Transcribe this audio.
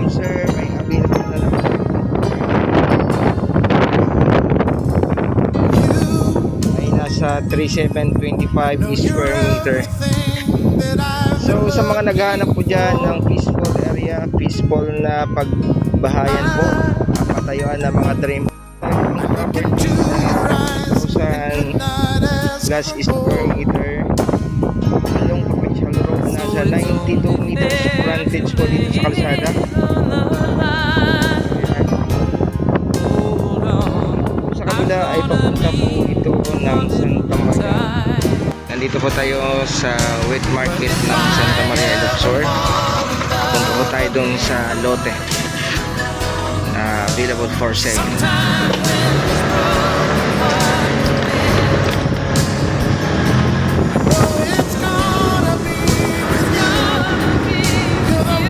sir, may available na naman. Ay nasa 3725 square meter. So sa mga naghahanap po dyan ng peaceful area, peaceful na pagbahayan po, patayuan ng mga dream property na 1,000 square meter along Provincial Road, nasa 92 meters frontage po dito sa kalsada. Sa kabila ay papunta po ito ng Santa Maria. Nandito po tayo sa wet market ng Santa Maria Luxor. Punta po tayo dun sa lote na available for sale.